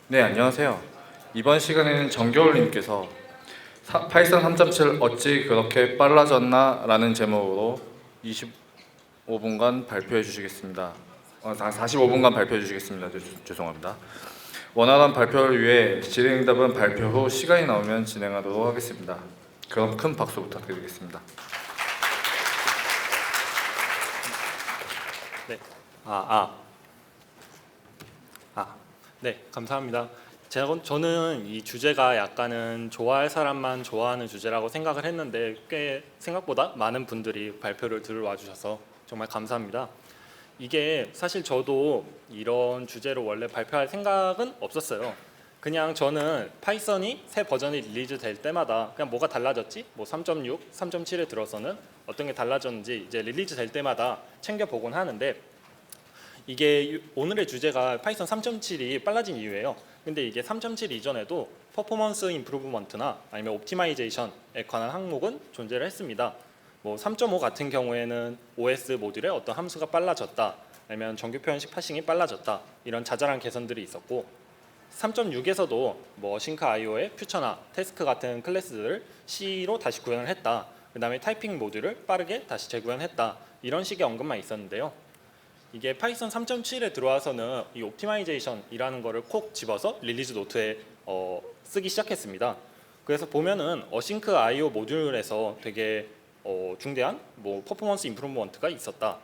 네, 안녕하세요. 이번 시간에는 정겨울님께서 파이썬 3.7 어찌 그렇게 빨라졌나? 라는 제목으로 25분간 발표해 주시겠습니다. 45분간 발표해 주시겠습니다. 죄송합니다. 원활한 발표를 위해 질의응답은 발표 후 시간이 나오면 진행하도록 하겠습니다. 그럼 큰 박수 부탁드리겠습니다. 네. 네, 감사합니다. 저는 이 주제가 약간은 좋아할 사람만 좋아하는 주제라고 생각을 했는데 꽤 생각보다 많은 분들이 발표를 들어와 주셔서 정말 감사합니다. 이게 사실 저도 이런 주제로 원래 발표할 생각은 없었어요. 그냥 저는 파이썬이 새 버전이 릴리즈 될 때마다 그냥 뭐가 달라졌지? 뭐 3.6, 3.7에 들어서는 어떤 게 달라졌는지 이제 릴리즈 될 때마다 챙겨보곤 하는데 이게 오늘의 주제가 파이썬 3.7이 빨라진 이유예요. 근데 이게 3.7 이전에도 퍼포먼스 임프루브먼트나 아니면 옵티마이제이션에 관한 항목은 존재를 했습니다. 뭐 3.5 같은 경우에는 OS 모듈의 어떤 함수가 빨라졌다, 아니면 정규 표현식 파싱이 빨라졌다, 이런 자잘한 개선들이 있었고 3.6에서도 뭐 싱크 IO의 퓨처나 태스크 같은 클래스들을 C로 다시 구현을 했다. 그 다음에 타이핑 모듈을 빠르게 다시 재구현했다. 이런 식의 언급만 있었는데요. 이게 파이썬 3.7에 들어와서는 이 옵티마이제이션이라는 거를 콕 집어서 릴리즈 노트에 쓰기 시작했습니다. 그래서 보면은 어싱크 IO 모듈에서 되게 중대한 뭐 퍼포먼스 임프루먼트가 있었다.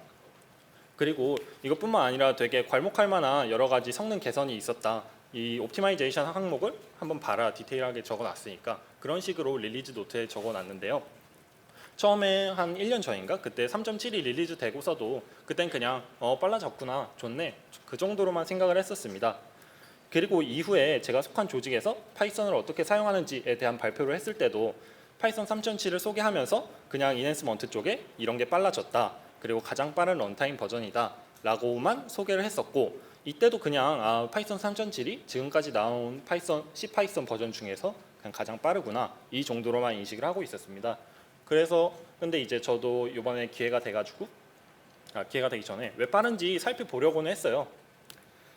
그리고 이것뿐만 아니라 되게 괄목할 만한 여러 가지 성능 개선이 있었다. 이 옵티마이제이션 항목을 한번 봐라, 디테일하게 적어놨으니까 그런 식으로 릴리즈 노트에 적어놨는데요. 처음에 한 1년 전인가 그때 3.7이 릴리즈 되고서도 그땐 그냥 빨라졌구나, 좋네, 그 정도로만 생각을 했었습니다. 그리고 이후에 제가 속한 조직에서 파이썬을 어떻게 사용하는지에 대한 발표를 했을 때도 파이썬 3.7을 소개하면서 그냥 인핸스먼트 쪽에 이런 게 빨라졌다, 그리고 가장 빠른 런타임 버전이다 라고만 소개를 했었고, 이때도 그냥 파이썬 3.7이 지금까지 나온 C 파이썬 버전 중에서 그냥 가장 빠르구나, 이 정도로만 인식을 하고 있었습니다. 그래서 근데 이제 저도 이번에 기회가 되기 전에 왜 빠른지 살펴보려고는 했어요.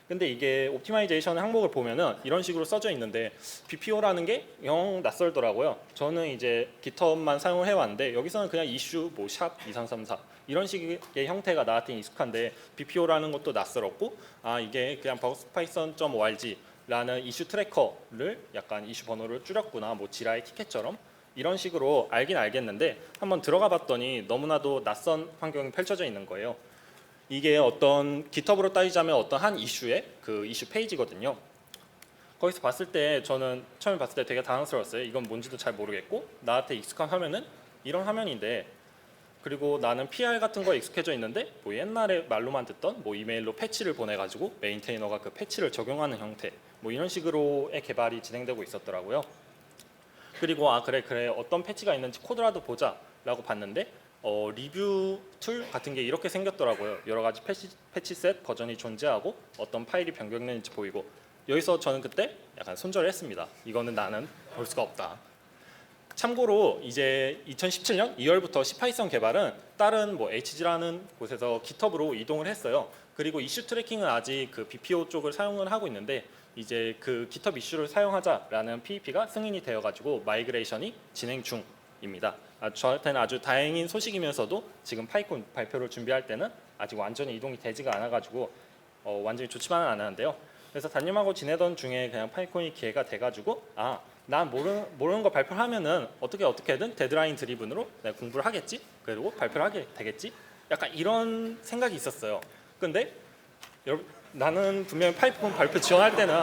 근데 이게 옵티마이제이션 항목을 보면은 이런 식으로 써져 있는데 BPO라는 게 영 낯설더라고요. 저는 이제 GitHub만 사용을 해왔는데 여기서는 그냥 이슈 뭐 샵 2334 이런 식의 형태가 나한테 익숙한데 BPO라는 것도 낯설었고, 이게 그냥 bugspython.org라는 이슈 트래커를 약간 이슈 번호를 줄였구나, 뭐 지라의 티켓처럼 이런 식으로 알긴 알겠는데 한번 들어가 봤더니 너무나도 낯선 환경이 펼쳐져 있는 거예요. 이게 어떤 GitHub으로 따지자면 어떤 한 이슈의 그 이슈 페이지거든요. 거기서 봤을 때 저는 처음에 봤을 때 되게 당황스러웠어요. 이건 뭔지도 잘 모르겠고 나한테 익숙한 화면은 이런 화면인데, 그리고 나는 PR 같은 거에 익숙해져 있는데 뭐 옛날에 말로만 듣던 뭐 이메일로 패치를 보내가지고 메인테이너가 그 패치를 적용하는 형태, 뭐 이런 식으로의 개발이 진행되고 있었더라고요. 그리고 그래 어떤 패치가 있는지 코드라도 보자 라고 봤는데 리뷰 툴 같은 게 이렇게 생겼더라고요. 여러 가지 패치셋 버전이 존재하고 어떤 파일이 변경되는지 보이고, 여기서 저는 그때 약간 손절을 했습니다. 이거는 나는 볼 수가 없다. 참고로 이제 2017년 2월부터 C파이썬 개발은 다른 뭐 HG라는 곳에서 GitHub으로 이동을 했어요. 그리고 이슈 트래킹은 아직 그 BPO 쪽을 사용을 하고 있는데 이제 그 GitHub 이슈를 사용하자라는 PEP가 승인이 되어가지고 마이그레이션이 진행 중입니다. 저한테는 아주 다행인 소식이면서도 지금 파이콘 발표를 준비할 때는 아직 완전히 이동이 되지가 않아가지고 완전히 좋지만은 않았는데요. 그래서 담임하고 지내던 중에 그냥 파이콘이 기회가 돼가지고 난 모르는 거 발표하면은 어떻게든 데드라인 드리븐으로 내가 공부를 하겠지, 그리고 발표를 하게 되겠지, 약간 이런 생각이 있었어요. 근데 여러분, 나는 분명히 파이콘 발표 지원할 때는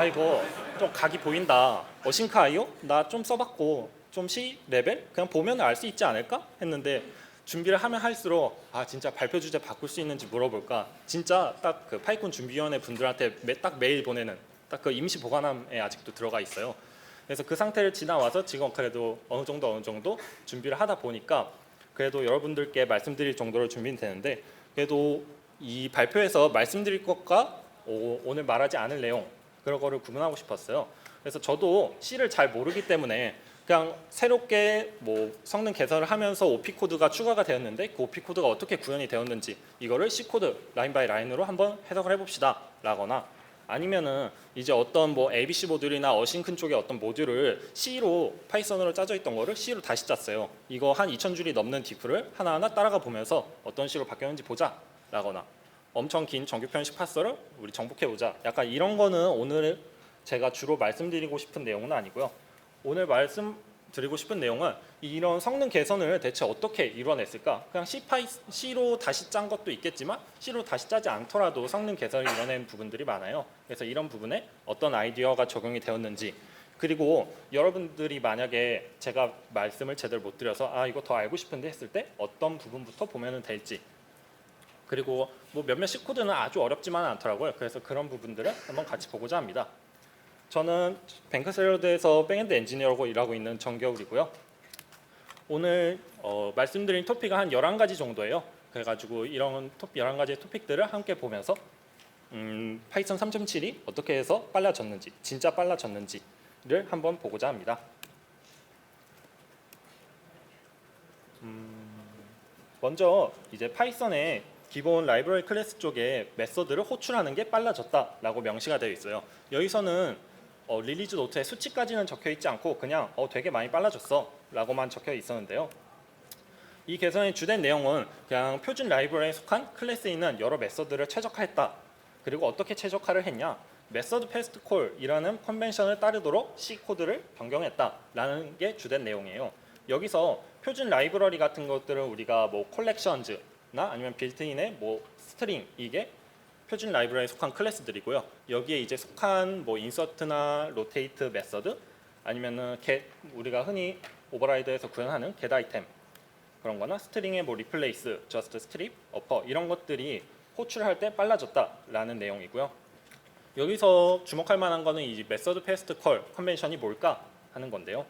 이거 좀 각이 보인다, 어싱크 IO 나 좀 써봤고 좀 C 레벨 그냥 보면 알 수 있지 않을까 했는데, 준비를 하면 할수록 진짜 발표 주제 바꿀 수 있는지 물어볼까, 진짜 딱 그 파이콘 준비위원회 분들한테 딱 메일 보내는 딱 그 임시 보관함에 아직도 들어가 있어요. 그래서 그 상태를 지나와서 지금 그래도 어느 정도 준비를 하다 보니까 그래도 여러분들께 말씀드릴 정도로 준비는 되는데, 그래도 이 발표에서 말씀드릴 것과 오늘 말하지 않을 내용 그런 거를 구분하고 싶었어요. 그래서 저도 C를 잘 모르기 때문에 그냥 새롭게 뭐 성능 개선을 하면서 OP 코드가 추가가 되었는데 그 OP 코드가 어떻게 구현이 되었는지 이거를 C 코드 라인 바이 라인으로 한번 해석을 해봅시다 라거나, 아니면은 이제 어떤 뭐 ABC 모듈이나 어싱큰 쪽의 어떤 모듈을 C로 파이썬으로 짜져 있던 거를 C로 다시 짰어요. 이거 한 2000줄이 넘는 diff를 하나하나 따라가 보면서 어떤 식으로 바뀌었는지 보자 라거나 엄청 긴 정규 표현식 파서를 우리 정복해 보자. 약간 이런 거는 오늘 제가 주로 말씀드리고 싶은 내용은 아니고요. 오늘 말씀드리고 싶은 내용은 이런 성능 개선을 대체 어떻게 이뤄냈을까? 그냥 C로 다시 짠 것도 있겠지만 C로 다시 짜지 않더라도 성능 개선을 이뤄낸 부분들이 많아요. 그래서 이런 부분에 어떤 아이디어가 적용이 되었는지, 그리고 여러분들이 만약에 제가 말씀을 제대로 못 드려서 이거 더 알고 싶은데 했을 때 어떤 부분부터 보면 될지, 그리고 뭐 몇몇 C 코드는 아주 어렵지만은 않더라고요. 그래서 그런 부분들을 한번 같이 보고자 합니다. 저는 뱅크샐러드에서 백엔드 엔지니어로 일하고 있는 정겨울이고요. 오늘 말씀드린 토픽은 한 11가지 정도예요. 그래가지고 이런 11가지의 토픽들을 함께 보면서 파이썬 3.7이 어떻게 해서 빨라졌는지, 진짜 빨라졌는지를 한번 보고자 합니다. 먼저 이제 파이썬의 기본 라이브러리 클래스 쪽에 메서드를 호출하는 게 빨라졌다라고 명시가 되어 있어요. 여기서는 릴리즈 노트에 수치까지는 적혀 있지 않고 그냥 되게 많이 빨라졌어 라고만 적혀 있었는데요. 이 개선의 주된 내용은 그냥 표준 라이브러리에 속한 클래스에 있는 여러 메서드를 최적화했다. 그리고 어떻게 최적화를 했냐? 메서드 패스트 콜이라는 컨벤션을 따르도록 C 코드를 변경했다라는 게 주된 내용이에요. 여기서 표준 라이브러리 같은 것들은 우리가 뭐 콜렉션즈나 아니면 빌트인의 뭐 스트링, 이게 표준 라이브러리에 속한 클래스들이고요. 여기에 이제 속한 뭐 인서트나 로테이트 메서드, 아니면은 우리가 흔히 오버라이드에서 구현하는 get 아이템 그런 거나 스트링의 뭐 리플레이스, 저스트 스트립, 어퍼 이런 것들이 호출할 때 빨라졌다라는 내용이고요. 여기서 주목할 만한 거는 이 메서드 패스트 콜 컨벤션이 뭘까 하는 건데요.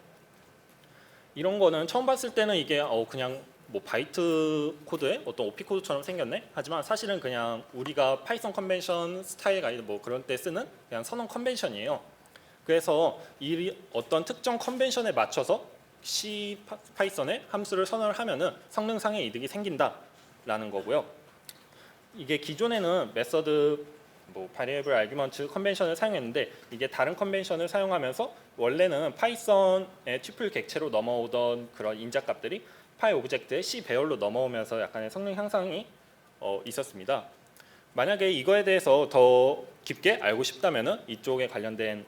이런 거는 처음 봤을 때는 이게 그냥 뭐 바이트 코드에 어떤 OP 코드처럼 생겼네? 하지만 사실은 그냥 우리가 파이썬 컨벤션 스타일 가이드 뭐 그런 때 쓰는 그냥 선언 컨벤션이에요. 그래서 이 어떤 특정 컨벤션에 맞춰서 C 파이썬에 함수를 선언을 하면은 성능상의 이득이 생긴다라는 거고요. 이게 기존에는 메서드 뭐 variable argument 컨벤션을 사용했는데 이게 다른 컨벤션을 사용하면서 원래는 파이썬의 튜플 객체로 넘어오던 그런 인자값들이 파이 오브젝트의 C 배열로 넘어오면서 약간의 성능 향상이 있었습니다. 만약에 이거에 대해서 더 깊게 알고 싶다면은 이쪽에 관련된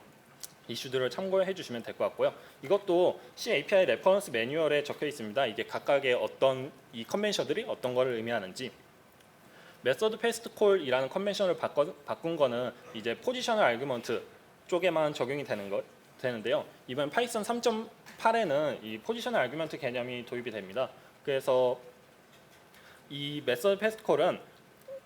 이슈들을 참고해 주시면 될 것 같고요. 이것도 C API 레퍼런스 매뉴얼에 적혀 있습니다. 이게 각각의 어떤 이 컨벤션들이 어떤 거를 의미하는지. 메서드 패스트 콜이라는 컨벤션을 바꾼 거는 이제 포지셔널 아규먼트 쪽에만 적용이 되는데요. 이번 파이썬 3.8에는 이 포지셔널 아규먼트 개념이 도입이 됩니다. 그래서 이 메서드 패스트 콜은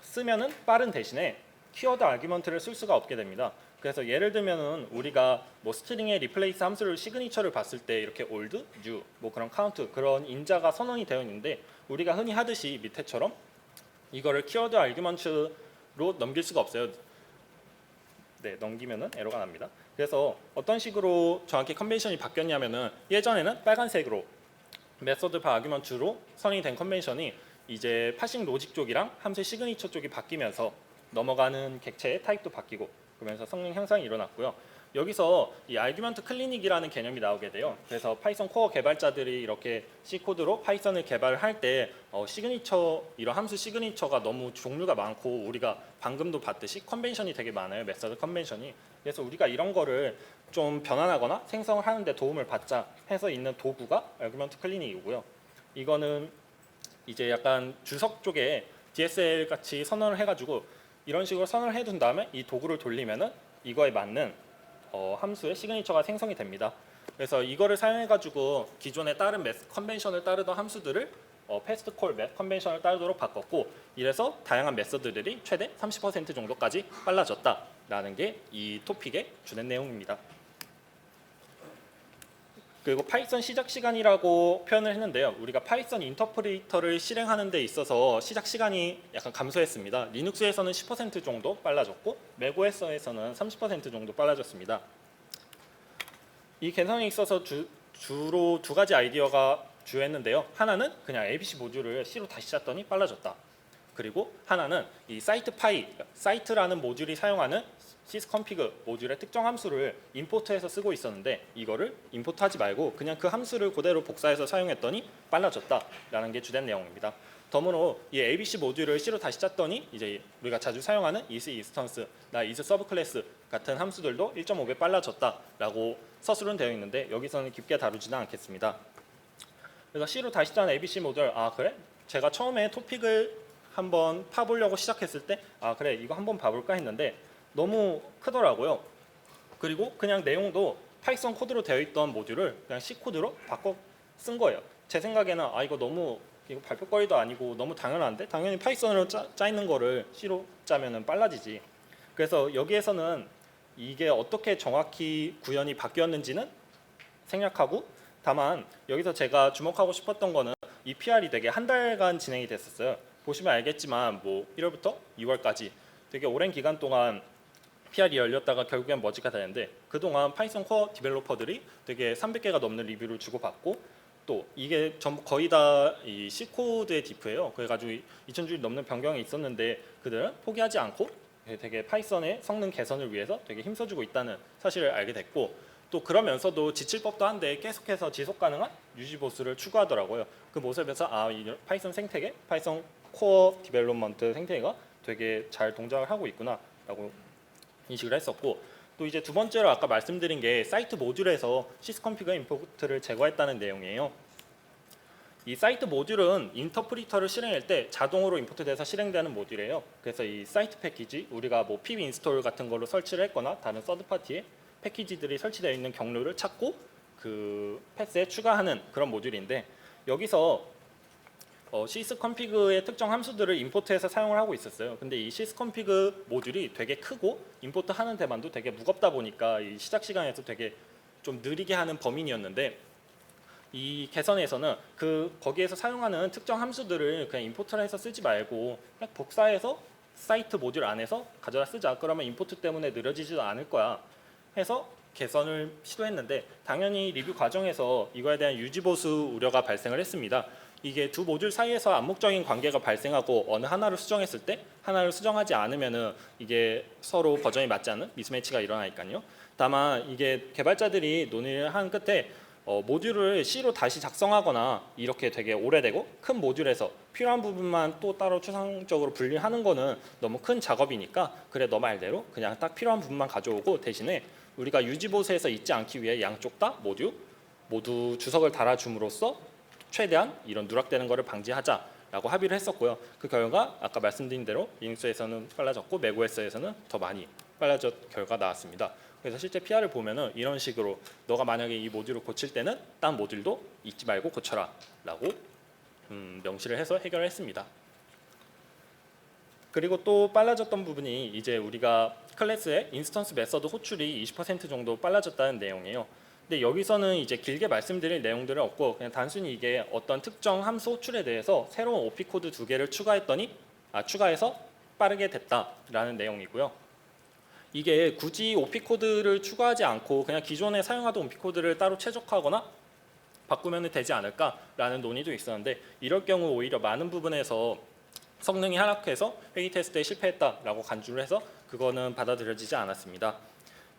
쓰면은 빠른 대신에 키워드 아규먼트를 쓸 수가 없게 됩니다. 그래서 예를 들면은 우리가 뭐 스트링의 리플레이스 함수를 시그니처를 봤을 때 이렇게 old, new, 뭐 그런 카운트 그런 인자가 선언이 되어 있는데 우리가 흔히 하듯이 밑에처럼 이거를 키워드 아규먼트로 넘길 수가 없어요. 네, 넘기면은 에러가 납니다. 그래서 어떤 식으로 정확히 컨벤션이 바뀌었냐면은 예전에는 빨간색으로 메서드 바 아규먼트로 선언이 된 컨벤션이 이제 파싱 로직 쪽이랑 함수 시그니처 쪽이 바뀌면서 넘어가는 객체의 타입도 바뀌고 그러면서 성능 향상이 일어났고요. 여기서 이 아규먼트 클리닉이라는 개념이 나오게 돼요. 그래서 파이썬 코어 개발자들이 이렇게 C 코드로 파이썬을 개발할 때 시그니처 이런 함수 시그니처가 너무 종류가 많고 우리가 방금도 봤듯이 컨벤션이 되게 많아요. 메서드 컨벤션이. 그래서 우리가 이런 거를 좀 변환하거나 생성을 하는데 도움을 받자 해서 있는 도구가 아규먼트 클리닉이고요. 이거는 이제 약간 주석 쪽에 DSL 같이 선언을 해가지고 이런 식으로 선언을 해둔 다음에 이 도구를 돌리면은 이거에 맞는 함수의 시그니처가 생성이 됩니다. 그래서 이거를 사용해가지고 기존에 다른 컨벤션을 따르던 함수들을 패스트 콜 컨벤션을 따르도록 바꿨고 이래서 다양한 메서드들이 최대 30% 정도까지 빨라졌다라는 게 이 토픽의 주된 내용입니다. 그리고 파이썬 시작 시간이라고 표현을 했는데요. 우리가 파이썬 인터프리터를 실행하는 데 있어서 시작 시간이 약간 감소했습니다. 리눅스에서는 10% 정도 빨라졌고 맥OS에서는 30% 정도 빨라졌습니다. 이 개선에 있어서 주로 두 가지 아이디어가 주했는데요. 하나는 그냥 ABC 모듈을 C로 다시 짰더니 빨라졌다. 그리고 하나는 이 사이트 파이, 사이트라는 모듈이 사용하는 sysconfig 모듈의 특정 함수를 임포트해서 쓰고 있었는데 이거를 임포트하지 말고 그냥 그 함수를 그대로 복사해서 사용했더니 빨라졌다라는 게 주된 내용입니다. 덤으로 이 ABC 모듈을 C로 다시 짰더니 이제 우리가 자주 사용하는 is 인스턴스나 is 서브클래스 같은 함수들도 1.5배 빨라졌다라고 서술은 되어 있는데 여기서는 깊게 다루지는 않겠습니다. 그래서 C로 다시 짠 ABC 모듈, 아 그래? 제가 처음에 토픽을 한번 파보려고 시작했을 때 아 그래 이거 한번 봐볼까 했는데 너무 크더라고요. 그리고 그냥 내용도 파이썬 코드로 되어 있던 모듈을 그냥 C 코드로 바꿔 쓴 거예요. 제 생각에는 아 이거 너무 이거 발표거리도 아니고 너무 당연한데 당연히 파이썬으로 짜 있는 거를 C로 짜면은 빨라지지. 그래서 여기에서는 이게 어떻게 정확히 구현이 바뀌었는지는 생략하고 다만 여기서 제가 주목하고 싶었던 거는 이 PR이 되게 한 달간 진행이 됐었어요. 보시면 알겠지만 뭐 1월부터 2월까지 되게 오랜 기간 동안 PR이 열렸다가 결국엔 머지가 되는데 그동안 파이썬 코어 디벨로퍼들이 되게 300개가 넘는 리뷰를 주고받고 또 이게 거의 다 이 C 코드의 디프예요. 그래가지고 2,000줄이 넘는 변경이 있었는데 그들은 포기하지 않고 되게 파이썬의 성능 개선을 위해서 되게 힘써주고 있다는 사실을 알게 됐고 또 그러면서도 지칠 법도 한데 계속해서 지속 가능한 유지 보수를 추구하더라고요. 그 모습에서 아, 이 파이썬 생태계, 파이썬 코어 디벨롭먼트 생태계가 되게 잘 동작을 하고 있구나라고 인식을 했었고 또 이제 두 번째로 아까 말씀드린 게 사이트 모듈에서 sysconfig 임포트를 제거했다는 내용이에요. 이 사이트 모듈은 인터프리터를 실행할 때 자동으로 임포트돼서 실행되는 모듈이에요. 그래서 이 사이트 패키지 우리가 뭐 pip 인스톨 같은 걸로 설치를 했거나 다른 서드 파티에 패키지들이 설치되어 있는 경로를 찾고 그 패스에 추가하는 그런 모듈인데 여기서 sysconfig의 특정 함수들을 임포트해서 사용을 하고 있었어요. 근데 이 sysconfig 모듈이 되게 크고 임포트하는 데만도 되게 무겁다 보니까 이 시작 시간에서 되게 좀 느리게 하는 범인이었는데 이 개선에서는 거기에서 사용하는 특정 함수들을 그냥 임포트를 해서 쓰지 말고 그냥 복사해서 사이트 모듈 안에서 가져다 쓰자. 그러면 임포트 때문에 느려지지도 않을 거야. 해서 개선을 시도했는데 당연히 리뷰 과정에서 이거에 대한 유지보수 우려가 발생을 했습니다. 이게 두 모듈 사이에서 암묵적인 관계가 발생하고 어느 하나를 수정했을 때 하나를 수정하지 않으면은 이게 서로 버전이 맞지 않는 미스매치가 일어나니까요. 다만 이게 개발자들이 논의를 한 끝에 모듈을 C로 다시 작성하거나 이렇게 되게 오래되고 큰 모듈에서 필요한 부분만 또 따로 추상적으로 분리하는 거는 너무 큰 작업이니까 그래 너 말대로 그냥 딱 필요한 부분만 가져오고 대신에 우리가 유지보수에서 잊지 않기 위해 양쪽 다 모두 주석을 달아줌으로써 최대한 이런 누락되는 것을 방지하자라고 합의를 했었고요. 그 결과 아까 말씀드린 대로 리눅스에서는 빨라졌고 맥OS에서는 더 많이 빨라졌 결과 나왔습니다. 그래서 실제 PR을 보면은 이런 식으로 너가 만약에 이 모듈을 고칠 때는 딴 모듈도 잊지 말고 고쳐라라고 명시를 해서 해결을 했습니다. 그리고 또 빨라졌던 부분이 이제 우리가 클래스의 인스턴스 메서드 호출이 20% 정도 빨라졌다는 내용이에요. 근데 여기서는 이제 길게 말씀드릴 내용들은 없고 그냥 단순히 이게 어떤 특정 함수 호출에 대해서 새로운 OP 코드 2개를 추가해서 빠르게 됐다라는 내용이고요. 이게 굳이 OP 코드를 추가하지 않고 그냥 기존에 사용하던 OP 코드를 따로 최적화하거나 바꾸면 되지 않을까라는 논의도 있었는데 이럴 경우 오히려 많은 부분에서 성능이 하락해서 회의 테스트에 실패했다라고 간주를 해서 그거는 받아들여지지 않았습니다.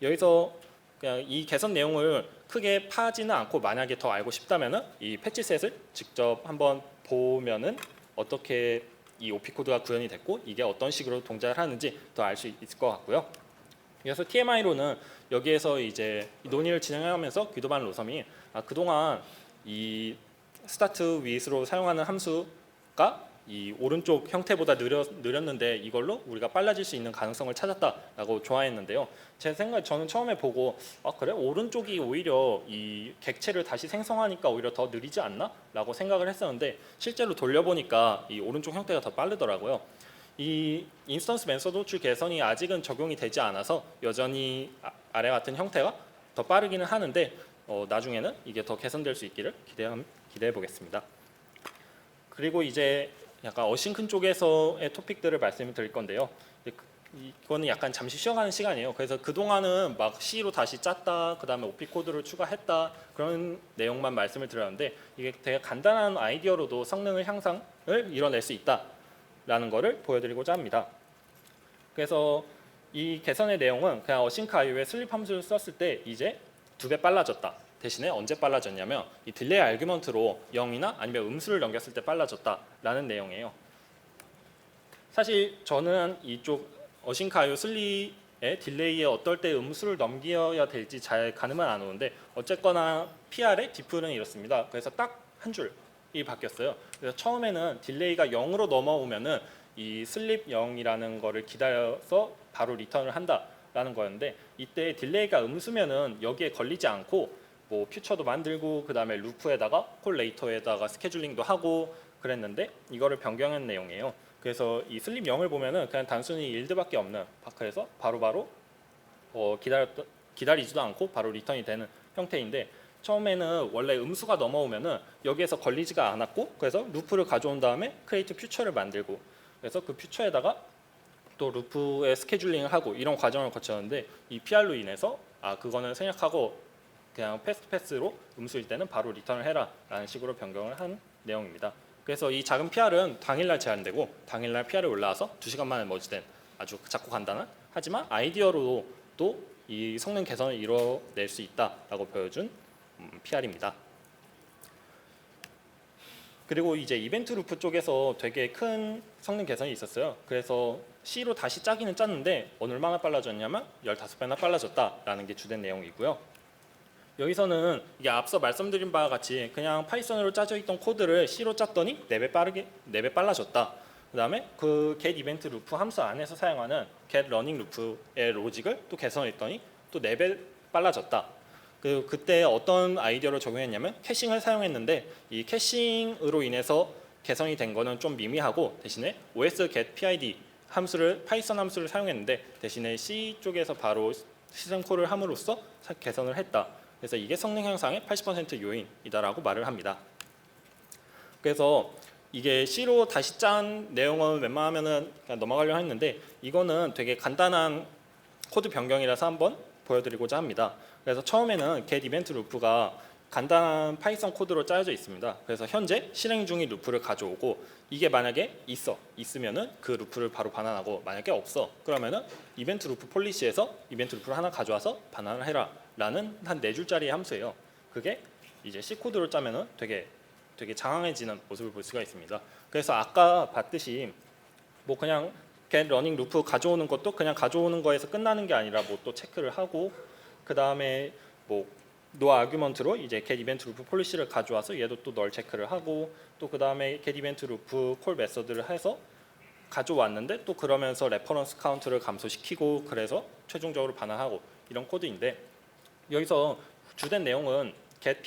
여기서 그냥 이 개선 내용을 크게 파지는 않고 만약에 더 알고 싶다면은 이 패치셋을 직접 한번 보면은 어떻게 이 OP 코드가 구현이 됐고 이게 어떤 식으로 동작을 하는지 더 알 수 있을 것 같고요. 그래서 TMI로는 여기에서 이제 논의를 진행하면서 귀도반 로섬이 그동안 이 스타트 위스로 사용하는 함수가 이 오른쪽 형태보다 느렸는데 이걸로 우리가 빨라질 수 있는 가능성을 찾았다라고 좋아했는데요. 제 생각에 저는 처음에 보고 그래 오른쪽이 오히려 이 객체를 다시 생성하니까 오히려 더 느리지 않나? 라고 생각을 했었는데 실제로 돌려보니까 이 오른쪽 형태가 더 빠르더라고요. 이 인스턴스 메서드 호출 개선이 아직은 적용이 되지 않아서 여전히 아래 같은 형태가 더 빠르기는 하는데 나중에는 이게 더 개선될 수 있기를 기대해 보겠습니다. 그리고 이제 약간 어싱큰 쪽에서의 토픽들을 말씀을 드릴 건데요. 이거는 약간 잠시 쉬어가는 시간이에요. 그래서 그동안은 막 C로 다시 짰다, 그 다음에 OP 코드를 추가했다 그런 내용만 말씀을 드렸는데 이게 되게 간단한 아이디어로도 성능을 향상을 이뤄낼 수 있다 있다라는 거를 보여드리고자 합니다. 그래서 이 개선의 내용은 그냥 어싱크 IO의 슬립 함수를 썼을 때 이제 2배 빨라졌다. 대신에 언제 빨라졌냐면 이 딜레이 아규먼트로 0이나 아니면 음수를 넘겼을 때 빨라졌다라는 내용이에요. 사실 저는 이쪽 어싱크 IO 슬립의 딜레이에 어떨 때 음수를 넘겨야 될지 잘 가늠은 안 오는데 어쨌거나 PR의 디플은 이렇습니다. 그래서 딱 한 줄이 바뀌었어요. 그래서 처음에는 딜레이가 0으로 넘어오면은 이 슬립 0이라는 거를 기다려서 바로 리턴을 한다라는 거였는데 이때 딜레이가 음수면은 여기에 걸리지 않고 뭐 퓨처도 만들고 그 다음에 루프에다가 콜 레이터에다가 스케줄링도 하고 그랬는데 이거를 변경한 내용이에요. 그래서 이 슬립 0을 보면은 그냥 단순히 일드밖에 없는 파크에서 바로바로 기다리지도 않고 바로 리턴이 되는 형태인데 처음에는 원래 음수가 넘어오면은 여기에서 걸리지가 않았고 그래서 루프를 가져온 다음에 크리에이트 퓨처를 만들고 그래서 그 퓨처에다가 또 루프에 스케줄링을 하고 이런 과정을 거쳤는데 이 PR로 인해서 그거는 생략하고 그냥 패스로 음수일 때는 바로 리턴을 해라 라는 식으로 변경을 한 내용입니다. 그래서 이 작은 PR은 당일날 제한되고 당일날 PR이 올라와서 2시간 만에 머지된 아주 작고 간단한 하지만 아이디어로도 이 성능 개선을 이뤄낼 수 있다라고 보여준 PR입니다. 그리고 이제 이벤트 루프 쪽에서 되게 큰 성능 개선이 있었어요. 그래서 C로 다시 짜기는 짰는데 얼마나 빨라졌냐면 15배나 빨라졌다라는 게 주된 내용이고요. 여기서는 이게 앞서 말씀드린 바와 같이 그냥 파이썬으로 짜져 있던 코드를 C로 짰더니 4배 빨라졌다. 그다음에 그 get 이벤트 루프 함수 안에서 사용하는 get running 루프의 로직을 또 개선했더니 또 4배 빨라졌다. 그때 어떤 아이디어를 적용했냐면 캐싱을 사용했는데 이 캐싱으로 인해서 개선이 된 거는 좀 미미하고 대신에 os get pid 함수를 파이썬 함수를 사용했는데 대신에 C 쪽에서 바로 시스템 콜을 함으로써 개선을 했다. 그래서 이게 성능 향상의 80% 요인이다라고 말을 합니다. 그래서 이게 C로 다시 짠 내용은 웬만하면은 그냥 넘어가려고 했는데 이거는 되게 간단한 코드 변경이라서 한번 보여드리고자 합니다. 그래서 처음에는 get 이벤트 루프가 간단한 파이썬 코드로 짜여져 있습니다. 그래서 현재 실행 중인 루프를 가져오고 이게 만약에 있으면은 그 루프를 바로 반환하고 만약에 없어 그러면은 이벤트 루프 폴리시에서 이벤트 루프를 하나 가져와서 반환을 해라 라는 한 4줄짜리 함수예요. 그게 이제 C 코드로 짜면은 되게 장황해지는 모습을 볼 수가 있습니다. 그래서 아까 봤듯이 뭐 그냥 get running 루프 가져오는 것도 그냥 가져오는 거에서 끝나는 게 아니라 뭐 또 체크를 하고 그 다음에 뭐 no argument로 이제 get event loop 폴리시를 가져와서 얘도 또 널 체크를 하고 또 그 다음에 get event loop 콜 메서드를 해서 가져왔는데 또 그러면서 레퍼런스 카운트를 감소시키고 그래서 최종적으로 반환하고 이런 코드인데 여기서 주된 내용은 get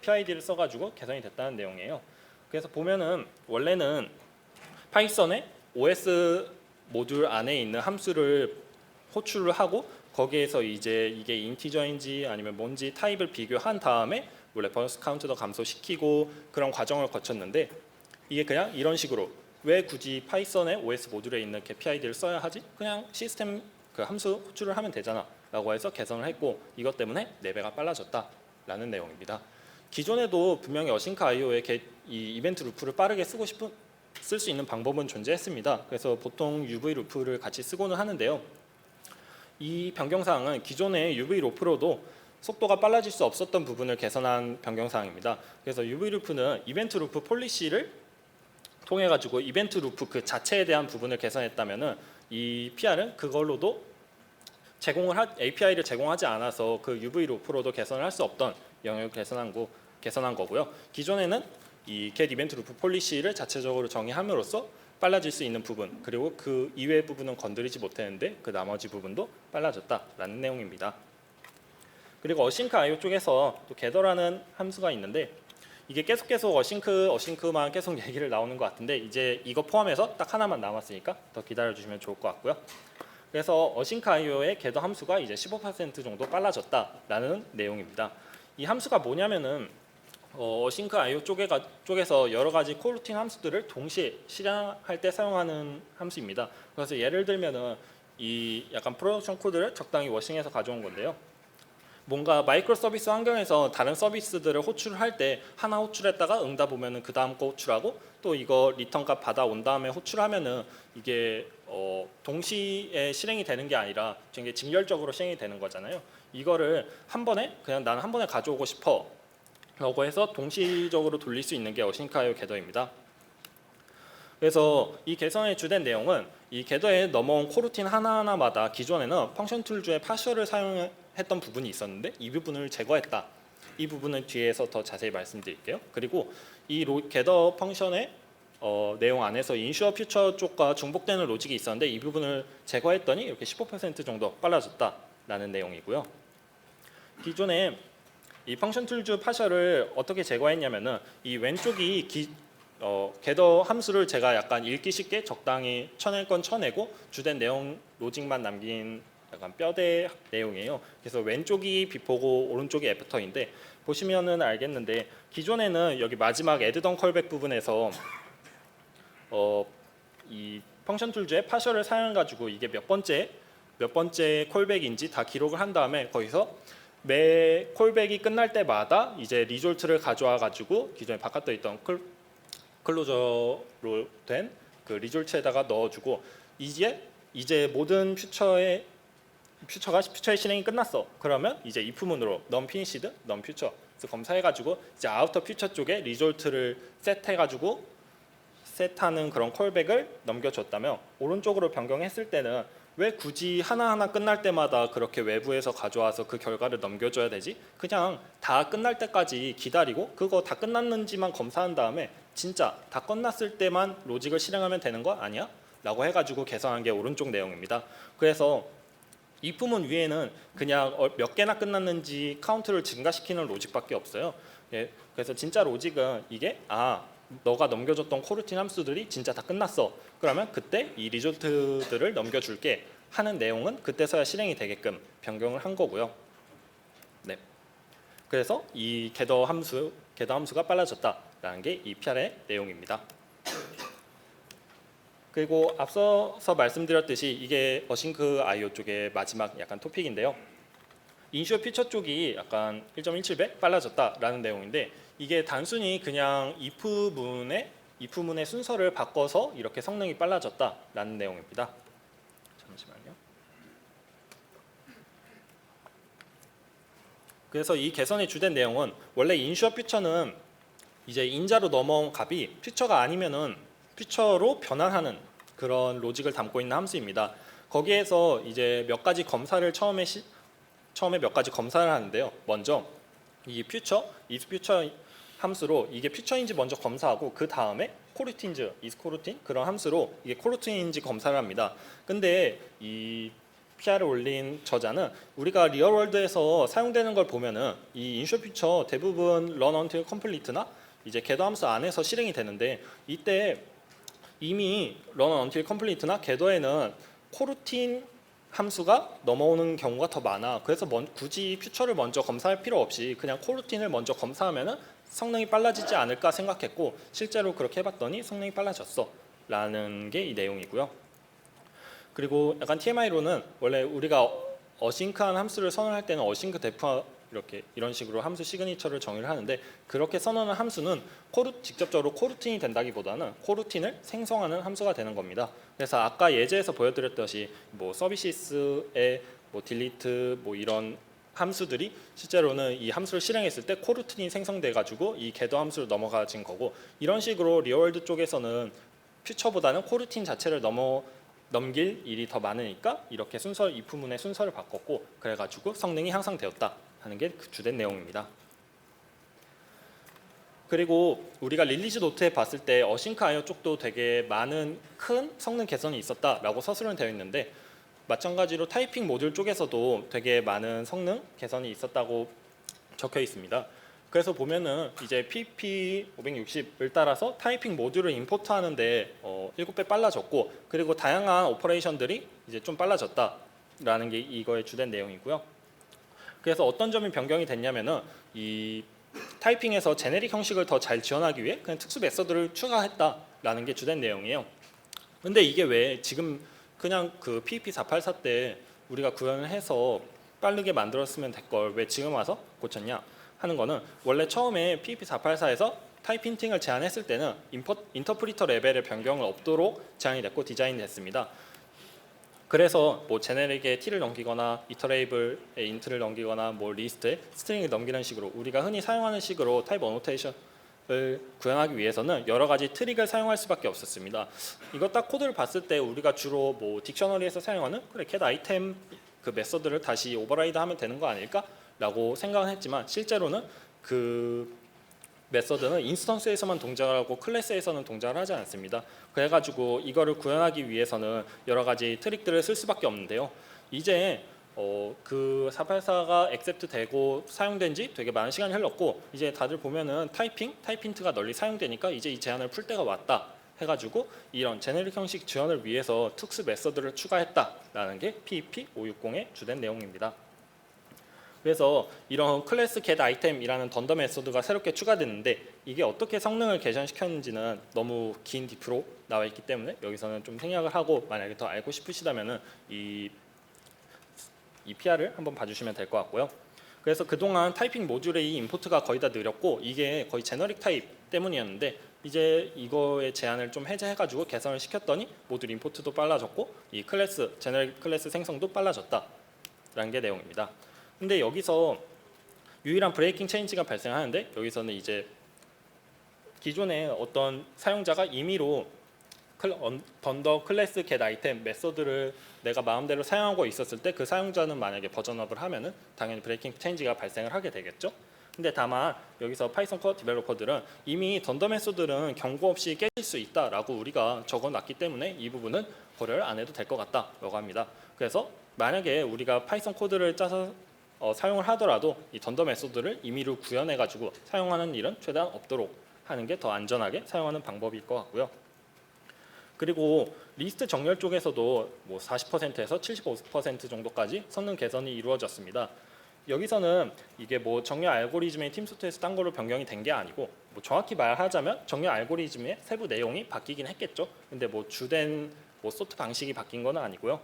PID를 써가지고 개선이 됐다는 내용이에요. 그래서 보면은 원래는 파이썬의 OS 모듈 안에 있는 함수를 호출을 하고 거기에서 이제 이게 인티저인지 아니면 뭔지 타입을 비교한 다음에 뭐 레퍼런스 카운트도 감소시키고 그런 과정을 거쳤는데 이게 그냥 이런 식으로 왜 굳이 파이썬의 OS 모듈에 있는 get PID를 써야 하지? 그냥 시스템 그 함수 호출을 하면 되잖아 라고 해서 개선을 했고 이것 때문에 4배가 빨라졌다라는 내용입니다. 기존에도 분명히 어싱크 IO의 이 이벤트 루프를 빠르게 쓸 수 있는 방법은 존재했습니다. 그래서 보통 UV 루프를 같이 쓰고는 하는데요. 이 변경사항은 기존의 UV 루프로도 속도가 빨라질 수 없었던 부분을 개선한 변경사항입니다. 그래서 UV 루프는 이벤트 루프 폴리시를 통해 가지고 이벤트 루프 그 자체에 대한 부분을 개선했다면은 이 PR은 그걸로도 API를 제공하지 않아서 그 UV 루프로도 개선을 할 수 없던 영역을 개선한 거고요. 기존에는 이 get 이벤트 루프 폴리시를 자체적으로 정의함으로써 빨라질 수 있는 부분 그리고 그 이외의 부분은 건드리지 못했는데 그 나머지 부분도 빨라졌다라는 내용입니다. 그리고 어싱크 IO 쪽에서 또 gather라는 함수가 있는데 이게 계속 어싱크만 계속 얘기를 나오는 것 같은데 이제 이거 포함해서 딱 하나만 남았으니까 더 기다려주시면 좋을 것 같고요. 그래서 어싱크 IO의 gather 함수가 이제 15% 정도 빨라졌다라는 내용입니다. 이 함수가 뭐냐면은 어싱크 IO 쪽에서 여러 가지 코루틴 함수들을 동시에 실행할 때 사용하는 함수입니다. 그래서 예를 들면은 이 약간 프로덕션 코드를 적당히 워싱해서 가져온 건데요. 뭔가 마이크로 서비스 환경에서 다른 서비스들을 호출할 때 하나 호출했다가 응다 보면은 그 다음 거 호출하고 또 이거 리턴 값 받아온 다음에 호출하면은 이게 동시에 실행이 되는 게 아니라 되게 직렬적으로 실행이 되는 거잖아요. 이거를 한 번에 그냥 나는 한 번에 가져오고 싶어 라고 해서 동시적으로 돌릴 수 있는 게 어싱크IO 겟더입니다. 그래서 이 개선의 주된 내용은 이 겟더에 넘어온 코루틴 하나하나마다 기존에는 펑션 툴즈의 파셜을 사용했던 부분이 있었는데 이 부분을 제거했다. 이 부분은 뒤에서 더 자세히 말씀드릴게요. 그리고 이 겟더 펑션의 내용 안에서 인슈어 퓨처 쪽과 중복되는 로직이 있었는데 이 부분을 제거했더니 이렇게 15% 정도 빨라졌다라는 내용이고요. 기존에 이 펑션 툴즈 파셜을 어떻게 제거했냐면은 이 왼쪽이 겟더 함수를 제가 약간 읽기 쉽게 적당히 쳐낼 건 쳐내고 주된 내용 로직만 남긴 약간 뼈대 내용이에요. 그래서 왼쪽이 비포고 오른쪽이 애프터인데 보시면은 알겠는데 기존에는 여기 마지막 애드던 컬백 부분에서 이 펑션 툴즈의 파셜을 사용해 가지고 이게 몇 번째 콜백인지 다 기록을 한 다음에 거기서 매 콜백이 끝날 때마다 이제 리졸트를 가져와 가지고 기존에 바깥에 있던 클로저로 된 그 리졸트에다가 넣어주고 이제 모든 퓨처의 실행이 끝났어. 그러면 이제 if문으로 non finished, non future 그래서 검사해가지고 이제 아우터 퓨처 쪽에 리졸트를 셋해가지고 셋하는 그런 콜백을 넘겨줬다면 오른쪽으로 변경했을 때는 왜 굳이 하나하나 끝날 때마다 그렇게 외부에서 가져와서 그 결과를 넘겨줘야 되지? 그냥 다 끝날 때까지 기다리고 그거 다 끝났는지만 검사한 다음에 진짜 다 끝났을 때만 로직을 실행하면 되는 거 아니야? 라고 해가지고 개선한 게 오른쪽 내용입니다. 그래서 이 부분 위에는 그냥 몇 개나 끝났는지 카운트를 증가시키는 로직밖에 없어요. 예, 그래서 진짜 로직은 이게 너가 넘겨줬던 코루틴 함수들이 진짜 다 끝났어. 그러면 그때 이 리졸트들을 넘겨줄게 하는 내용은 그때서야 실행이 되게끔 변경을 한 거고요. 네. 그래서 이 겟더 함수가 빨라졌다라는 게 이 PR의 내용입니다. 그리고 앞서서 말씀드렸듯이 이게 어싱크IO 쪽의 마지막 약간 토픽인데요. 인슈어 퓨처 쪽이 약간 1.17배 빨라졌다라는 내용인데 이게 단순히 그냥 if문의 순서를 바꿔서 이렇게 성능이 빨라졌다라는 내용입니다. 잠시만요. 그래서 이 개선의 주된 내용은 원래 인슈어 퓨처는 이제 인자로 넘어온 값이 퓨처가 아니면은 퓨처로 변환하는 그런 로직을 담고 있는 함수입니다. 거기에서 이제 몇 가지 검사를 처음에 몇 가지 검사를 하는데요. 먼저 이 is 퓨처 함수로 이게 퓨처인지 먼저 검사하고 그 다음에 코루틴즈, is 코루틴 그런 함수로 이게 코루틴인지 검사를 합니다. 근데 이 PR을 올린 저자는 우리가 리얼월드에서 사용되는 걸 보면은 이 인슈어 퓨처 대부분 run until complete나 이제 겟더 함수 안에서 실행이 되는데 이때 이미 run until complete나 겟더에는 코루틴 함수가 넘어오는 경우가 더 많아. 그래서 굳이 퓨처를 먼저 검사할 필요 없이 그냥 코루틴을 먼저 검사하면은 성능이 빨라지지 않을까 생각했고 실제로 그렇게 해봤더니 성능이 빨라졌어 라는 게 이 내용이고요. 그리고 약간 TMI로는 원래 우리가 어싱크한 함수를 선언할 때는 어싱크 데프 이런 식으로 함수 시그니처를 정의를 하는데 그렇게 선언한 함수는 직접적으로 코루틴이 된다기보다는 코루틴을 생성하는 함수가 되는 겁니다. 그래서 아까 예제에서 보여드렸듯이 뭐 서비스의 뭐 딜리트 뭐 이런 함수들이 실제로는 이 함수를 실행했을 때 코루틴이 생성돼 가지고 이 겟더 함수로 넘어가진 거고 이런 식으로 리얼월드 쪽에서는 퓨처보다는 코루틴 자체를 넘길 일이 더 많으니까 이렇게 if문의 순서를 바꿨고 그래가지고 성능이 향상되었다 하는 게 그 주된 내용입니다. 그리고 우리가 릴리즈 노트에 봤을 때 어싱크IO 쪽도 되게 많은 큰 성능 개선이 있었다라고 서술은 되어 있는데 마찬가지로 타이핑 모듈 쪽에서도 되게 많은 성능 개선이 있었다고 적혀 있습니다. 그래서 보면은 이제 PEP 560을 따라서 타이핑 모듈을 임포트하는데 7배 빨라졌고 그리고 다양한 오퍼레이션들이 이제 좀 빨라졌다라는 게 이거의 주된 내용이고요. 그래서 어떤 점이 변경이 됐냐면은 이 타이핑에서 제네릭 형식을 더 잘 지원하기 위해 그냥 특수 메서드를 추가했다라는 게 주된 내용이에요. 근데 이게 왜 지금 그냥 그 PEP 484 때 우리가 구현을 해서 빠르게 만들었으면 될 걸 왜 지금 와서 고쳤냐 하는 거는 원래 처음에 PEP 484에서 타입 힌팅을 제한했을 때는 인터프리터 레벨의 변경은 없도록 제한이 됐고 디자인이 됐습니다. 그래서 뭐 제네릭에 t를 넘기거나 이터레이블에 int를 넘기거나 뭐 리스트에 스트링을 넘기는 식으로 우리가 흔히 사용하는 식으로 타입 어노테이션을 구현하기 위해서는 여러 가지 트릭을 사용할 수밖에 없었습니다. 이거 딱 코드를 봤을 때 우리가 주로 뭐 딕셔너리에서 사용하는 그래 get 아이템 그 메서드를 다시 오버라이드하면 되는 거 아닐까라고 생각은 했지만 실제로는 그 메서드는 인스턴스에서만 동작을 하고 클래스에서는 동작을 하지 않습니다. 그래가지고 이거를 구현하기 위해서는 여러 가지 트릭들을 쓸 수밖에 없는데요. 이제 그 484가 액셉트 되고 사용된 지 되게 많은 시간이 흘렀고 이제 다들 보면은 타입 힌트가 널리 사용되니까 이제 이 제한을 풀 때가 왔다 해가지고 이런 제네릭 형식 지원을 위해서 특수 메서드를 추가했다라는 게 PEP 560의 주된 내용입니다. 그래서 이런 클래스 get item이라는 던더 메소드가 새롭게 추가됐는데 이게 어떻게 성능을 개선시켰는지는 너무 긴 디프로 나와 있기 때문에 여기서는 좀 생략을 하고 만약에 더 알고 싶으시다면은 이 PR을 한번 봐주시면 될 것 같고요. 그래서 그동안 타이핑 모듈의 이 임포트가 거의 다 느렸고 이게 거의 제너릭 타입 때문이었는데 이제 이거의 제한을 좀 해제해가지고 개선을 시켰더니 모듈 임포트도 빨라졌고 이 클래스 제너릭 클래스 생성도 빨라졌다라는 게 내용입니다. 근데 여기서 유일한 브레이킹 체인지가 발생하는데 여기서는 이제 기존에 어떤 사용자가 임의로 던더 클래스 get 아이템 메소드를 내가 마음대로 사용하고 있었을 때 그 사용자는 만약에 버전업을 하면은 당연히 브레이킹 체인지가 발생을 하게 되겠죠. 근데 다만 여기서 파이썬 코어 디벨로퍼들은 이미 던더 메소드는 경고 없이 깨질 수 있다라고 우리가 적어놨기 때문에 이 부분은 고려를 안 해도 될 것 같다라고 합니다. 그래서 만약에 우리가 파이썬 코드를 짜서 사용을 하더라도 이 던더 메소드를 임의로 구현해가지고 사용하는 일은 최대한 없도록 하는 게 더 안전하게 사용하는 방법일 것 같고요. 그리고 리스트 정렬 쪽에서도 뭐 40%에서 75% 정도까지 성능 개선이 이루어졌습니다. 여기서는 이게 뭐 정렬 알고리즘의 팀소트에서 딴 거로 변경이 된 게 아니고 뭐 정확히 말하자면 정렬 알고리즘의 세부 내용이 바뀌긴 했겠죠. 근데 뭐 주된 뭐 소트 방식이 바뀐 건 아니고요.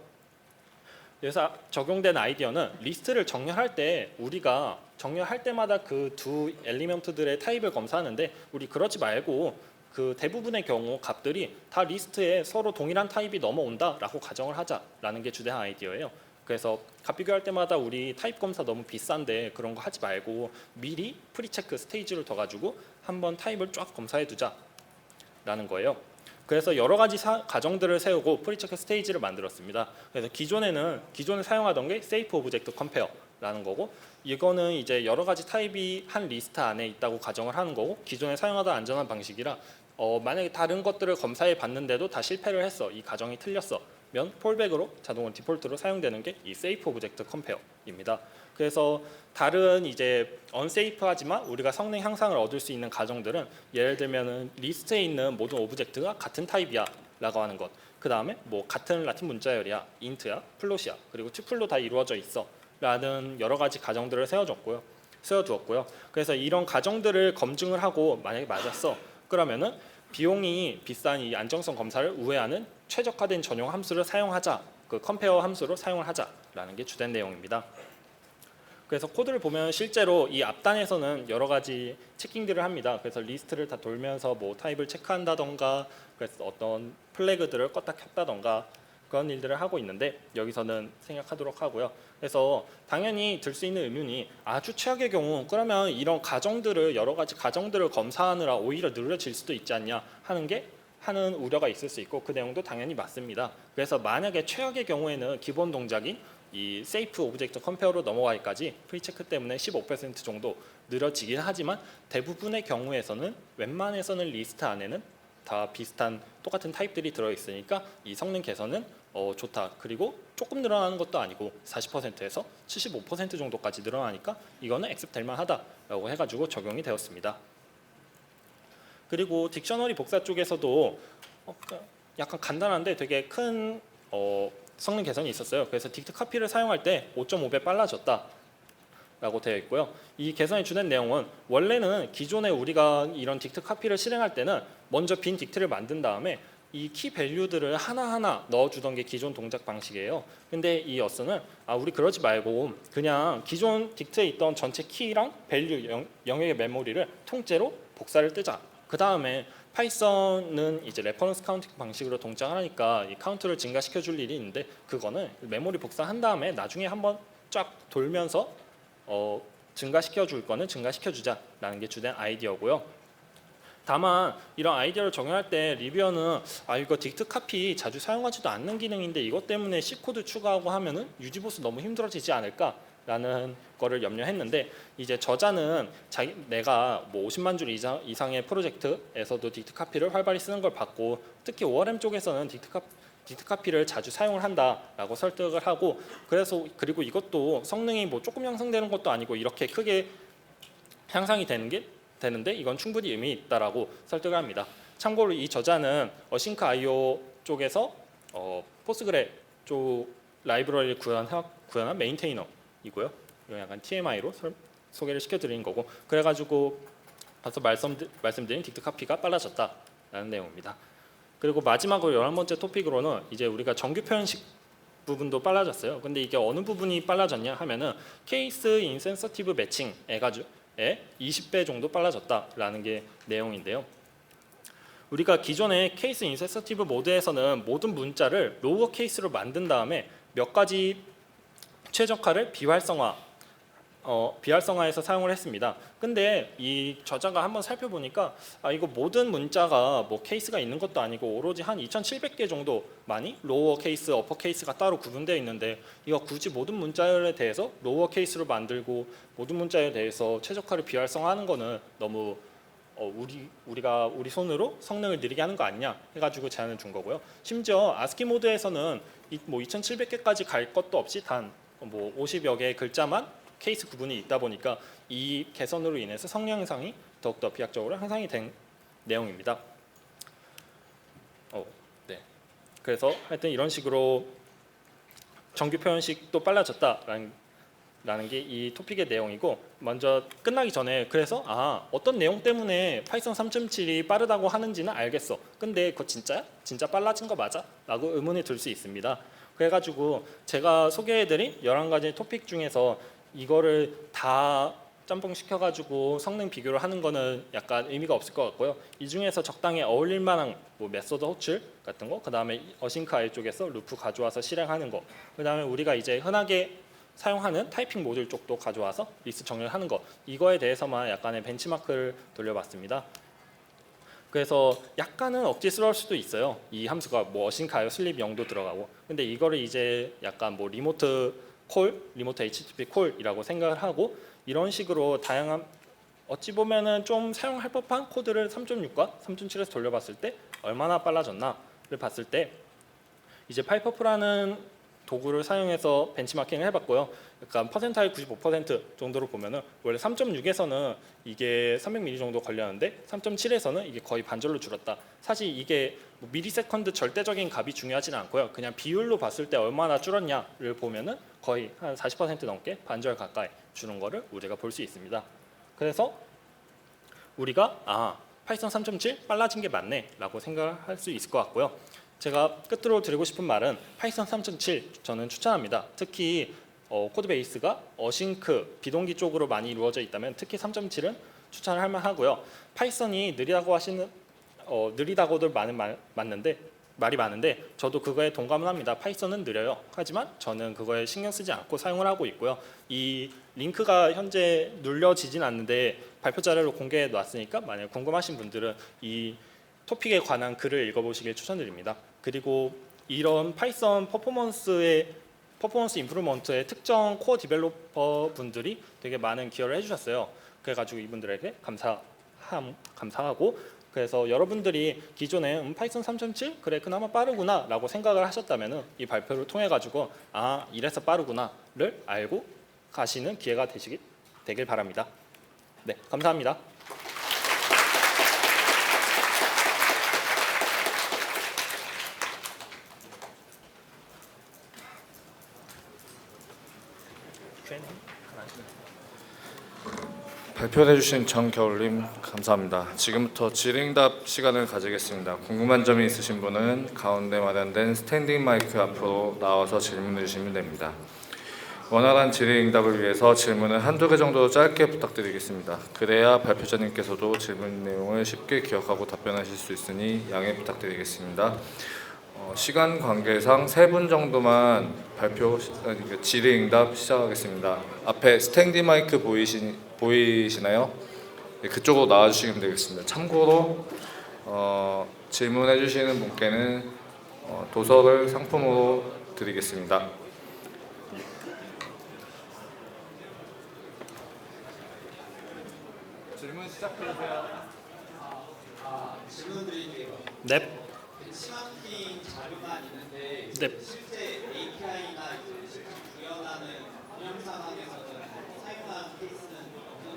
그래서 적용된 아이디어는 리스트를 정렬할 때 우리가 정렬할 때마다 그 두 엘리먼트들의 타입을 검사하는데 우리 그러지 말고 그 대부분의 경우 값들이 다 리스트에 서로 동일한 타입이 넘어온다라고 가정을 하자라는 게 주된 아이디어예요. 그래서 값 비교할 때마다 우리 타입 검사 너무 비싼데 그런 거 하지 말고 미리 프리체크 스테이지를 더 가지고 한번 타입을 쫙 검사해 두자라는 거예요. 그래서 여러 가지 가정들을 세우고 프리체크 스테이지를 만들었습니다. 그래서 기존에 사용하던 게 세이프 오브젝트 컴페어라는 거고 이거는 이제 여러 가지 타입이 한 리스트 안에 있다고 가정을 하는 거고 기존에 사용하던 안전한 방식이라 만약에 다른 것들을 검사해 봤는데도 다 실패를 했어. 이 가정이 틀렸어. 면 폴백으로 자동으로 디폴트로 사용되는 게 이 세이프 오브젝트 컴페어입니다. 그래서 다른 이제 언세이프하지만 우리가 성능 향상을 얻을 수 있는 가정들은 예를 들면은 리스트에 있는 모든 오브젝트가 같은 타입이야라고 하는 것. 그 다음에 뭐 같은 라틴 문자열이야, 인트야, 플롯이야, 그리고 튜플로 다 이루어져 있어라는 여러 가지 가정들을 세워두었고요. 그래서 이런 가정들을 검증을 하고 만약에 맞았어. 그러면은 비용이 비싼 이 안정성 검사를 우회하는 최적화된 전용 함수를 사용하자. 그 컴페어 함수로 사용을 하자라는 게 주된 내용입니다. 그래서 코드를 보면 실제로 이 앞단에서는 여러 가지 체킹들을 합니다. 그래서 리스트를 다 돌면서 뭐 타입을 체크한다던가 그래서 어떤 플래그들을 껐다 켰다던가 그런 일들을 하고 있는데 여기서는 생략하도록 하고요. 그래서 당연히 들 수 있는 의문이 아주 최악의 경우 그러면 이런 가정들을 여러 가지 가정들을 검사하느라 오히려 느려질 수도 있지 않냐 하는 우려가 있을 수 있고 그 내용도 당연히 맞습니다. 그래서 만약에 최악의 경우에는 기본 동작인 이 세이프 오브젝트 컴페어로 넘어가기까지 프리체크 때문에 15% 정도 느려지긴 하지만 대부분의 경우에서는 웬만해서는 리스트 안에는 다 비슷한 똑같은 타입들이 들어있으니까 이 성능 개선은 좋다. 그리고 조금 늘어나는 것도 아니고 40%에서 75% 정도까지 늘어나니까 이거는 액셉트 될 만하다라고 해가지고 적용이 되었습니다. 그리고 딕셔너리 복사 쪽에서도 약간 간단한데 되게 큰 성능 개선이 있었어요. 그래서 딕트 카피를 사용할 때 5.5배 빨라졌다. 라고 되어 있고요. 이 개선이 주된 내용은 원래는 기존에 우리가 이런 딕트 카피를 실행할 때는 먼저 빈 딕트를 만든 다음에 이 키 밸류들을 하나하나 넣어주던 게 기존 동작 방식이에요. 근데 이 어스는 우리 그러지 말고 그냥 기존 딕트에 있던 전체 키랑 밸류 영역의 메모리를 통째로 복사를 뜨자. 그 다음에 파이썬은 이제 레퍼런스 카운팅 방식으로 동작을 하니까 이 카운트를 증가시켜 줄 일이 있는데, 그거는 메모리 복사한 다음에 나중에 한번 쫙 돌면서 증가시켜 줄 거는 증가시켜 주자라는 게 주된 아이디어고요. 다만 이런 아이디어를 적용할 때 리뷰어는 이거 딕트 카피 자주 사용하지도 않는 기능인데 이것 때문에 C 코드 추가하고 하면은 유지보수 너무 힘들어지지 않을까라는 거를 염려했는데, 이제 저자는 내가 뭐 50만 줄 이상의 프로젝트에서도 딕트 카피를 활발히 쓰는 걸 봤고, 특히 ORM 쪽에서는 딕트 카피를 자주 사용을 한다라고 설득을 하고, 그리고 이것도 성능이 뭐 조금 향상되는 것도 아니고 이렇게 크게 향상이 되는데 이건 충분히 의미 있다라고 설득을 합니다. 참고로 이 저자는 어싱크 IO 쪽에서 포스그레 쪽 라이브러리를 구현한 메인테이너이고요. 이건 약간 TMI로 소개를 시켜드리는 거고, 그래가지고 앞서 말씀드린 딕트 카피가 빨라졌다라는 내용입니다. 그리고 마지막으로 11번째 토픽으로는 이제 우리가 정규 표현식 부분도 빨라졌어요. 근데 이게 어느 부분이 빨라졌냐 하면은 케이스 인센서티브 매칭에 20배 정도 빨라졌다라는 게 내용인데요. 우리가 기존의 케이스 인센서티브 모드에서는 모든 문자를 로우어 케이스로 만든 다음에 몇 가지 최적화를 비활성화해서 사용을 했습니다. 근데 이 저자가 한번 살펴보니까 이거 모든 문자가 뭐 케이스가 있는 것도 아니고 오로지 한 2,700개 정도만이 로우어 케이스, 어퍼 케이스가 따로 구분되어 있는데, 이거 굳이 모든 문자에 대해서 로우어 케이스로 만들고 모든 문자에 대해서 최적화를 비활성화하는 거는 너무 우리 손으로 성능을 느리게 하는 거 아니냐 해가지고 제안을 준 거고요. 심지어 아스키 모드에서는 뭐 2,700개까지 갈 것도 없이 단 뭐 50여 개의 글자만 케이스 구분이 있다 보니까 이 개선으로 인해서 성능 향상이 더욱더 비약적으로 향상이 된 내용입니다. 네. 그래서 하여튼 이런 식으로 정규 표현식도 빨라졌다라는 게 이 토픽의 내용이고, 먼저 끝나기 전에 그래서 어떤 내용 때문에 파이썬 3.7이 빠르다고 하는지는 알겠어. 근데 그거 진짜야? 진짜 빨라진 거 맞아? 라고 의문이 들 수 있습니다. 그래가지고 제가 소개해드린 11가지 토픽 중에서 이거를 다 짬뽕 시켜가지고 성능 비교를 하는 거는 약간 의미가 없을 것 같고요. 이 중에서 적당히 어울릴 만한 뭐 메소드 호출 같은 거, 그 다음에 어싱크 IO 쪽에서 루프 가져와서 실행하는 거, 그 다음에 우리가 이제 흔하게 사용하는 타이핑 모듈 쪽도 가져와서 리스트 정리를 하는 거, 이거에 대해서만 약간의 벤치마크를 돌려봤습니다. 그래서 약간은 억지스러울 수도 있어요. 이 함수가 뭐 어싱크 IO 슬립 0도 들어가고, 근데 이거를 이제 약간 뭐 리모트 HTTP 콜이라고 생각을 하고, 이런 식으로 다양한 어찌 보면은 좀 사용할 법한 코드를 3.6과 3.7에서 돌려봤을 때 얼마나 빨라졌나를 봤을 때, 이제 파이퍼프라는 도구를 사용해서 벤치마킹을 해봤고요. 약간 퍼센타일 95% 정도로 보면은 원래 3.6에서는 이게 300ms 정도 걸렸는데 3.7에서는 이게 거의 반절로 줄었다. 사실 이게 뭐 미리세컨드 절대적인 값이 중요하지는 않고요. 그냥 비율로 봤을 때 얼마나 줄었냐를 보면은 거의 한 40% 넘게 반절 가까이 주는 거를 우리가 볼 수 있습니다. 그래서 우리가 파이썬 3.7 빨라진 게 맞네 라고 생각할 수 있을 것 같고요. 제가 끝으로 드리고 싶은 말은 파이썬 3.7 저는 추천합니다. 특히 코드 베이스가 어싱크, 비동기 쪽으로 많이 이루어져 있다면 특히 3.7은 추천을 할 만하고요. 파이썬이 느리다고들 말이 많은데 저도 그거에 동감을 합니다. 파이썬은 느려요. 하지만 저는 그거에 신경 쓰지 않고 사용을 하고 있고요. 이 링크가 현재 눌려지진 않는데 발표 자료로 공개해 놨으니까 만약 궁금하신 분들은 이 토픽에 관한 글을 읽어보시길 추천드립니다. 그리고 이런 파이썬 퍼포먼스 임프루먼트에 특정 코어 디벨로퍼 분들이 되게 많은 기여를 해주셨어요. 그래가지고 이분들에게 감사하고, 그래서 여러분들이 기존에 파이썬 3.7 그래 그나마 빠르구나 라고 생각을 하셨다면 이 발표를 통해 가지고 이래서 빠르구나를 알고 가시는 기회가 되길 바랍니다. 네, 감사합니다. Q&A 하나. 발표해주신 정겨울님 감사합니다. 지금부터 질의응답 시간을 가지겠습니다. 궁금한 점이 있으신 분은 가운데 마련된 스탠딩 마이크 앞으로 나와서 질문해 주시면 됩니다. 원활한 질의응답을 위해서 질문을 한두 개 정도 짧게 부탁드리겠습니다. 그래야 발표자님께서도 질문 내용을 쉽게 기억하고 답변하실 수 있으니 양해 부탁드리겠습니다. 시간 관계상 3분 정도만 질의응답 시작하겠습니다. 앞에 스탠딩 마이크 보이시나요? 네, 그쪽으로 나와주시면 되겠습니다. 참고로 질문해 주시는 분께는 도서를 상품으로 드리겠습니다. 질문 시작해 주세요. 질문 드릴게요. 넵. 벤치마킹 자료만 있는데 넵. 실제 API나 실제 구현하는 운영 상황에서는 사용한 케이스는 없는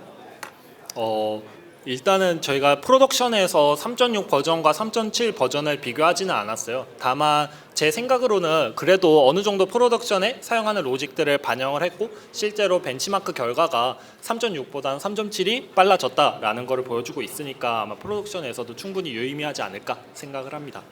건가요? 일단은 저희가 프로덕션에서 3.6 버전과 3.7 버전을 비교하지는 않았어요. 다만 제 생각으로는 그래도 어느 정도 프로덕션에 사용하는 로직들을 반영을 했고 실제로 벤치마크 결과가 3.6보다는 3.7이 빨라졌다라는 것을 보여주고 있으니까 아마 프로덕션에서도 충분히 유의미하지 않을까 생각을 합니다.